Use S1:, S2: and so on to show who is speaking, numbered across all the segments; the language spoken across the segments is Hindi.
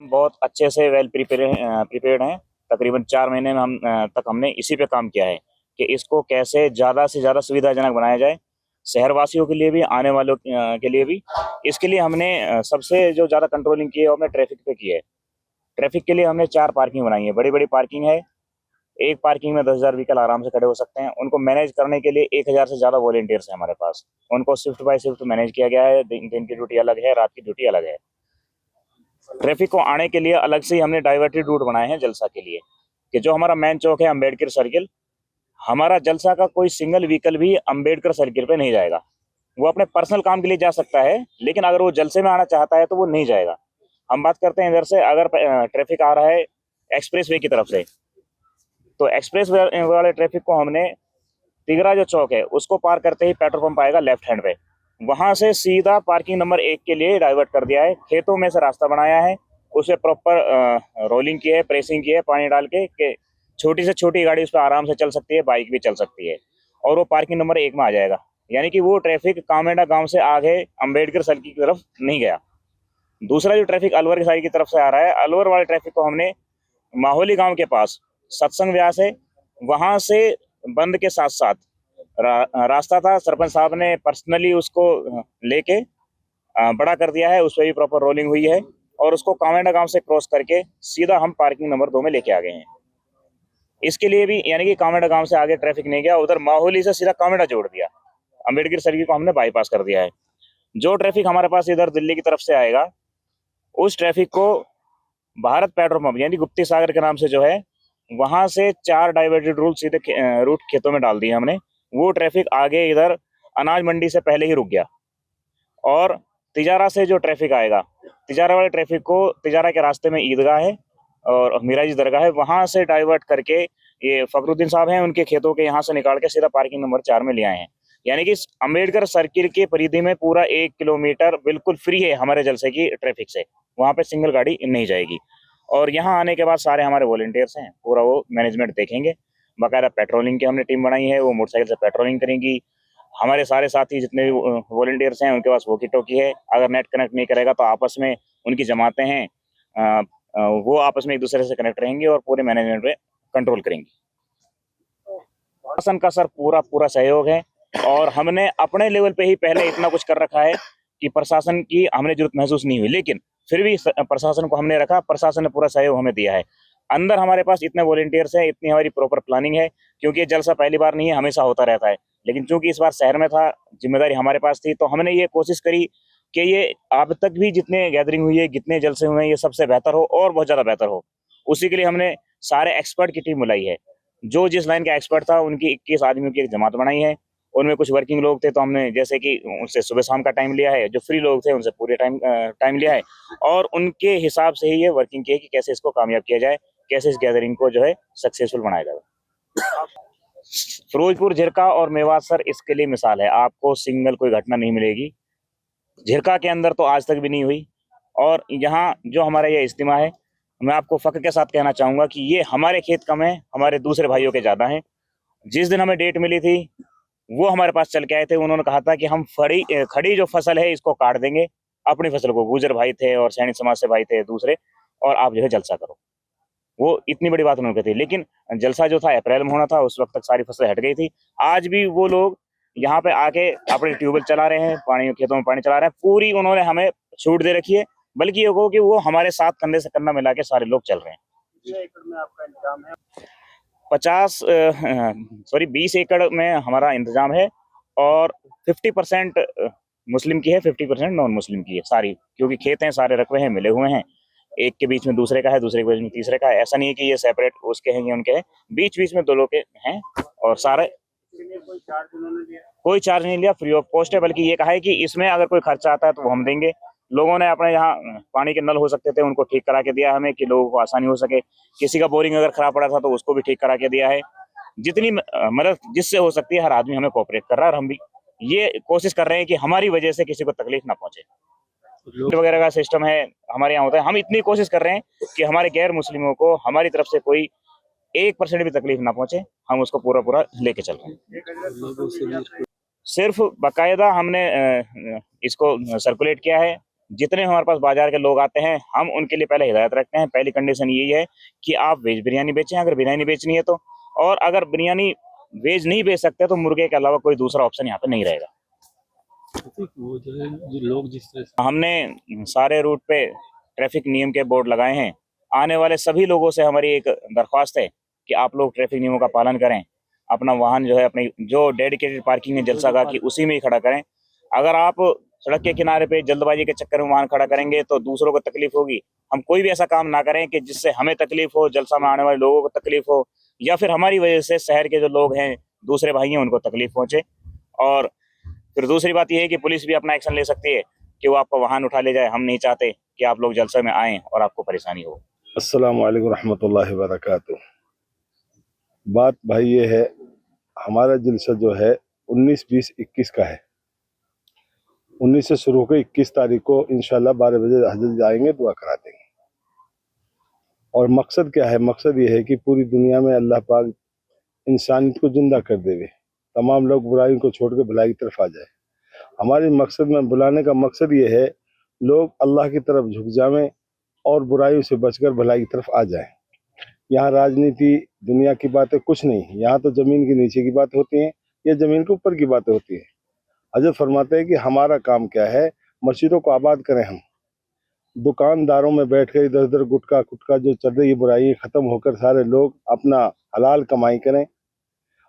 S1: बहुत अच्छे से वेल प्रिपेयर्ड हैं। तकरीबन 4 महीने में तक हमने इसी पे काम किया है कि इसको कैसे ज़्यादा से ज़्यादा सुविधाजनक बनाया जाए, शहरवासियों के लिए भी, आने वालों के लिए भी। इसके लिए हमने सबसे जो ज़्यादा कंट्रोलिंग की है वो हमने ट्रैफिक पे की है। ट्रैफिक के लिए हमने 4 पार्किंग बनाई है, बड़ी-बड़ी पार्किंग है। एक पार्किंग में 10,000 व्हीकल आराम से खड़े हो सकते हैं। उनको मैनेज करने के लिए 1,000 से ज़्यादा वॉलंटियर्स हैं हमारे पास। उनको शिफ्ट बाय शिफ्ट मैनेज किया गया है। दिन की ड्यूटी अलग है, रात की ड्यूटी अलग है। ट्रैफिक को आने के लिए अलग से ही हमने डाइवर्टेड रूट बनाए हैं जलसा के लिए, कि जो हमारा मेन चौक है अंबेडकर सर्किल, हमारा जलसा का कोई सिंगल व्हीकल भी अंबेडकर सर्किल पे नहीं जाएगा। वो अपने पर्सनल काम के लिए जा सकता है, लेकिन अगर वो जलसे में आना चाहता है तो वो नहीं जाएगा। हम बात करते हैं इधर से, अगर ट्रैफिक आ रहा है एक्सप्रेस वे की तरफ से, तो एक्सप्रेस वाले ट्रैफिक को हमने तिगरा जो चौक है उसको पार करते ही पेट्रोल पंप आएगा लेफ्ट हैंड पे, वहां से सीधा पार्किंग नंबर 1 के लिए डाइवर्ट कर दिया है। खेतों में से रास्ता बनाया है, उसे प्रॉपर रोलिंग की है, प्रेसिंग की है पानी डाल के छोटी से छोटी गाड़ी उस पर आराम से चल सकती है, बाइक भी चल सकती है, और वो पार्किंग नंबर 1 में आ जाएगा। यानी कि वो ट्रैफिक कामेडा गांव से आगे अंबेडकर सर्किल की तरफ नहीं गया। दूसरा जो ट्रैफिक अलवर की साइड की तरफ से आ रहा है, अलवर वाले ट्रैफिक को हमने माहौली गांव के पास सत्संग व्यास है वहां से बंद के साथ साथ रास्ता था, सरपंच साहब ने पर्सनली उसको लेके बड़ा कर दिया है, उस पर भी प्रॉपर रोलिंग हुई है, और उसको कामेडा गांव से क्रॉस करके सीधा हम पार्किंग नंबर 2 में लेके आ गए हैं। इसके लिए भी यानी कि कामेडा गांव से आगे ट्रैफिक नहीं गया, उधर माहौली से सीधा कामेडा जोड़ दिया, अंबेडकर सर्किल को हमने बाईपास कर दिया है। जो ट्रैफिक हमारे पास इधर दिल्ली की तरफ से आएगा, उस ट्रैफिक को भारत पेट्रोल पंप यानी गुप्ती सागर के नाम से जो है, वहां से 4 डाइवर्टेड रूट सीधे रूट खेतों में डाल दिए हमने। वो ट्रैफिक आगे इधर अनाज मंडी से पहले ही रुक गया। और तिजारा से जो ट्रैफिक आएगा, तिजारा वाले ट्रैफिक को, तिजारा के रास्ते में ईदगाह है और मिराजी दरगाह है, वहां से डाइवर्ट करके ये फखरुद्दीन साहब हैं, उनके खेतों के यहाँ से निकाल के सीधा पार्किंग नंबर 4 में ले आए हैं। यानी कि अंबेडकर सर्किल के परिधि में पूरा 1 किलोमीटर बिल्कुल फ्री है हमारे जलसे की ट्रैफिक से, वहां पे सिंगल गाड़ी नहीं जाएगी। और यहाँ आने के बाद सारे हमारे वॉलंटियर्स हैं, पूरा वो मैनेजमेंट देखेंगे। बाकायदा पेट्रोलिंग की हमने टीम बनाई है, वो मोटरसाइकिल से पेट्रोलिंग करेंगी। हमारे सारे साथी जितने भी वॉलंटियर्स हैं उनके पास वॉकी टॉकी है, अगर नेट कनेक्ट नहीं करेगा तो आपस में उनकी जमातें हैं, वो आपस में एक दूसरे से कनेक्ट रहेंगे और पूरे मैनेजमेंट में कंट्रोल करेंगी। प्रशासन का सर पूरा पूरा सहयोग है, और हमने अपने लेवल पे ही पहले इतना कुछ कर रखा है कि प्रशासन की हमने जरूरत महसूस नहीं हुई, लेकिन फिर भी प्रशासन को हमने रखा, प्रशासन ने पूरा सहयोग हमें दिया है। अंदर हमारे पास इतने वॉलंटियर्स हैं, इतनी हमारी प्रॉपर प्लानिंग है, क्योंकि ये जलसा पहली बार नहीं है, हमेशा होता रहता है। लेकिन चूंकि इस बार शहर में था, जिम्मेदारी हमारे पास थी, तो हमने ये कोशिश करी कि ये अब तक भी जितने गैदरिंग हुई है, जितने जलसे हुए हैं, ये सबसे बेहतर हो और बहुत ज्यादा बेहतर हो। उसी के लिए हमने सारे एक्सपर्ट की टीम बुलाई है। जो जिस लाइन का एक्सपर्ट था, उनकी 21 आदमियों की एक जमात बनाई है। उनमें कुछ वर्किंग लोग थे, तो हमने जैसे कि उनसे सुबह शाम का टाइम लिया है, जो फ्री लोग थे उनसे पूरे टाइम लिया है, और उनके हिसाब से ही ये वर्किंग की है कि कैसे इसको कामयाब किया जाए, कैसे इस गैदरिंग को जो है सक्सेसफुल बनाया जाए। फिरोजपुर, झिरका और मेवात सर इसके लिए मिसाल है, आपको सिंगल कोई घटना नहीं मिलेगी। झिरका के अंदर तो आज तक भी नहीं हुई, और यहाँ जो हमारा ये इज्तिमा है, मैं आपको फख्र के साथ कहना चाहूंगा कि ये हमारे खेत कम है, हमारे दूसरे भाइयों के ज्यादा हैं। जिस दिन हमें डेट मिली थी, वो हमारे पास चल के आए थे, उन्होंने कहा था कि हम खड़ी जो फसल है इसको काट देंगे, अपनी फसल को। गुजर भाई थे और सैनिक समाज से भाई थे दूसरे, और आप जो है जलसा करो। वो इतनी बड़ी बात उन्होंने कही थी, लेकिन जलसा जो था अप्रैल में होना था, उस वक्त तक सारी फसलें हट गई थी। आज भी वो लोग यहाँ पे आके अपने ट्यूबवेल चला रहे हैं, पानी खेतों में पानी चला रहे हैं, पूरी उन्होंने हमें छूट दे रखी है। बल्कि ये कहो कि वो हमारे साथ कंधे से कंधा मिला के सारे लोग चल रहे हैं। कितने एकड़ में आपका इंतजाम है? 20 एकड़ में हमारा इंतजाम है, और 50% मुस्लिम की है, 50% नॉन मुस्लिम की है सारी, क्योंकि खेत हैं सारे रकबे हैं, मिले हुए हैं। एक के बीच में दूसरे का है, दूसरे के बीच में तीसरे का है। ऐसा नहीं है कि ये सेपरेट उसके हैं, ये उनके हैं, बीच बीच में दो लोग के हैं, और सारे कोई चार्ज नहीं लिया, फ्री ऑफ कॉस्ट है। बल्कि ये कहा है कि इसमें अगर कोई खर्चा आता है तो वो हम देंगे। लोगों ने अपने यहाँ पानी के नल हो सकते थे, उनको ठीक करा के दिया हमें, कि लोगों को आसानी हो सके। किसी का बोरिंग अगर खराब पड़ा था तो उसको भी ठीक करा के दिया है। जितनी मदद जिससे हो सकती है, हर आदमी हमें कोऑपरेट कर रहा है, और हम भी ये कोशिश कर रहे हैं कि हमारी वजह से किसी को तकलीफ ना पहुंचे। वगैरह का सिस्टम है हमारे यहाँ होता है। हम इतनी कोशिश कर रहे हैं कि हमारे गैर मुस्लिमों को हमारी तरफ से कोई 1% भी तकलीफ ना पहुंचे, हम उसको पूरा पूरा लेके चल रहे हैं। सिर्फ बाकायदा हमने इसको सर्कुलेट किया है, जितने हमारे पास बाजार के लोग आते हैं हम उनके लिए पहले हिदायत रखते हैं। पहली कंडीशन यही है कि आप वेज बिरयानी बेचें, अगर बिरयानी बेचनी है तो, और अगर बिरयानी वेज नहीं बेच सकते तो मुर्गे के अलावा कोई दूसरा ऑप्शन यहाँ पे नहीं रहेगा।
S2: वो जो है जो लोग जिस तरह से
S1: हमने सारे रूट पे ट्रैफिक नियम के बोर्ड लगाए हैं। आने वाले सभी लोगों से हमारी एक दरख्वास्त है कि आप लोग ट्रैफिक नियमों का पालन करें। अपना वाहन जो है अपनी जो डेडिकेटेड पार्किंग है जलसागाह की उसी में ही खड़ा करें। अगर आप सड़क के किनारे पे जल्दबाजी के चक्कर में वाहन खड़ा करेंगे तो दूसरों को तकलीफ होगी। हम कोई भी ऐसा काम ना करें कि जिससे हमें तकलीफ हो, जलसा में आने वाले लोगों को तकलीफ हो, या फिर हमारी वजह से शहर के जो लोग हैं दूसरे भाई हैं उनको तकलीफ पहुंचे। और फिर दूसरी बात यह है कि पुलिस भी अपना एक्शन ले सकती है कि वो आपका वाहन उठा ले जाए। हम नहीं चाहते कि आप लोग जलसे में आएं और आपको परेशानी हो।
S3: अस्सलाम वालेकुम रहमतुल्लाहि व बरकातुहू। बात भाई ये है, हमारा जलसा जो है 19, 20, 21 का है। 19 से शुरू होकर 21 तारीख को इंशाल्लाह 12 बजे हजरत जाएंगे, दुआ करा देंगे। और मकसद क्या है? मकसद ये है कि पूरी दुनिया में अल्लाह पाक इंसानियत को जिंदा कर देवे, तमाम लोग बुराई को छोड़ के भलाई की तरफ आ जाए। हमारे मकसद में बुलाने का मकसद ये है, लोग अल्लाह की तरफ झुक जाएं और बुराइयों से बचकर भलाई की तरफ आ जाएं। यहाँ राजनीति दुनिया की बातें कुछ नहीं, यहाँ तो ज़मीन के नीचे की बात होती हैं या ज़मीन के ऊपर की बातें होती हैं। हजरत फरमाते हैं कि हमारा काम क्या है, मस्जिदों को आबाद करें। हम दुकानदारों में बैठ कर इधर उधर गुटखा कुटका जो चल रही है बुराई ख़त्म होकर सारे लोग अपना हलाल कमाई करें,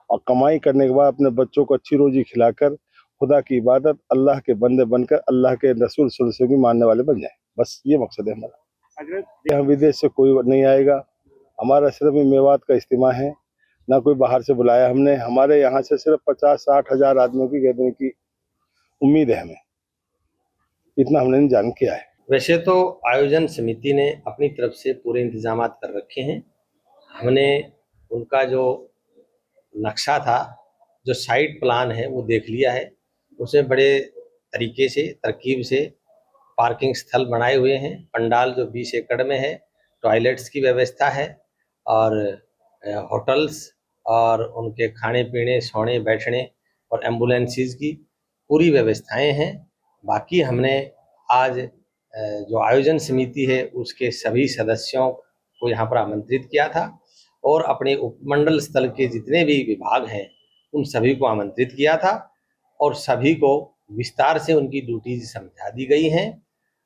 S3: और कमाई करने के बाद अपने बच्चों को अच्छी रोजी खिलाकर खुदा की इबादत, अल्लाह के बंदे बनकर अल्लाह के रसूल सल्लल्लाहु अलैहि वसल्लम की मानने वाले बन जाएं। बस ये मकसद है हमारा। यहाँ विदेश से कोई नहीं आएगा, हमारा सिर्फ मेवात का इज्तिमा है, ना कोई बाहर से बुलाया हमने। हमारे यहाँ से सिर्फ 50-60 हज़ार आदमियों की कहने की उम्मीद है, हमें इतना हमने जान किया है।
S4: वैसे तो आयोजन समिति ने अपनी तरफ से पूरे इंतजाम कर रखे हैं। हमने उनका जो नक्शा था, जो साइट प्लान है वो देख लिया है। उसमें बड़े तरीके से तरकीब से पार्किंग स्थल बनाए हुए हैं। पंडाल जो 20 एकड़ में है, टॉयलेट्स की व्यवस्था है, और होटल्स और उनके खाने पीने, सोने बैठने और एम्बुलेंसेस की पूरी व्यवस्थाएं हैं। बाकी हमने आज जो आयोजन समिति है उसके सभी सदस्यों को यहाँ पर आमंत्रित किया था, और अपने उपमंडल स्थल के जितने भी विभाग हैं उन सभी को आमंत्रित किया था, और सभी को विस्तार से उनकी ड्यूटीज समझा दी गई हैं।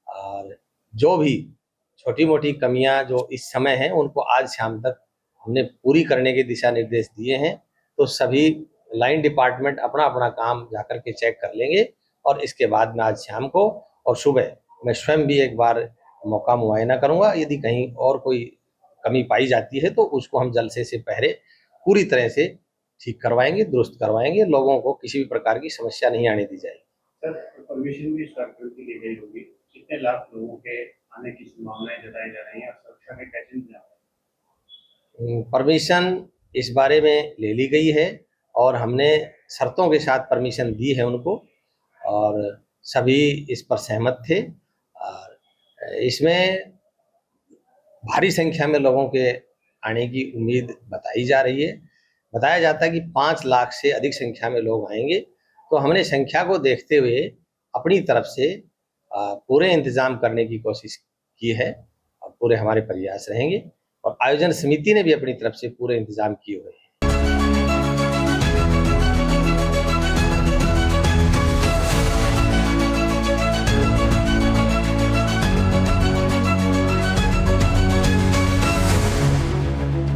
S4: और जो भी छोटी मोटी कमियां जो इस समय हैं उनको आज शाम तक हमने पूरी करने के दिशा निर्देश दिए हैं। तो सभी लाइन डिपार्टमेंट अपना अपना काम जाकर के चेक कर लेंगे, और इसके बाद में आज शाम को और सुबह मैं स्वयं भी एक बार मौका मुआयना करूंगा। यदि कहीं और कोई कमी पाई जाती है तो उसको हम जलसे से पहले पूरी तरह से ठीक करवाएंगे, दुरुस्त करवाएंगे। लोगों को किसी भी प्रकार की समस्या नहीं आने दी जाएगी।
S5: सर, परमिशन भी सरकार की दी गई होगी, कितने लाख लोगों के आने की संभावनाएं जताई जा रही हैं, सुरक्षा के कैसे इंतजाम?
S4: परमिशन इस बारे में ले ली गई है, और हमने शर्तों के साथ परमिशन दी है उनको, और सभी इस पर सहमत थे। और इसमें भारी संख्या में लोगों के आने की उम्मीद बताई जा रही है। बताया जाता है कि 5 लाख से अधिक संख्या में लोग आएंगे। तो हमने संख्या को देखते हुए अपनी तरफ से पूरे इंतजाम करने की कोशिश की है, और पूरे हमारे प्रयास रहेंगे। और आयोजन समिति ने भी अपनी तरफ से पूरे इंतजाम किए हुए हैं।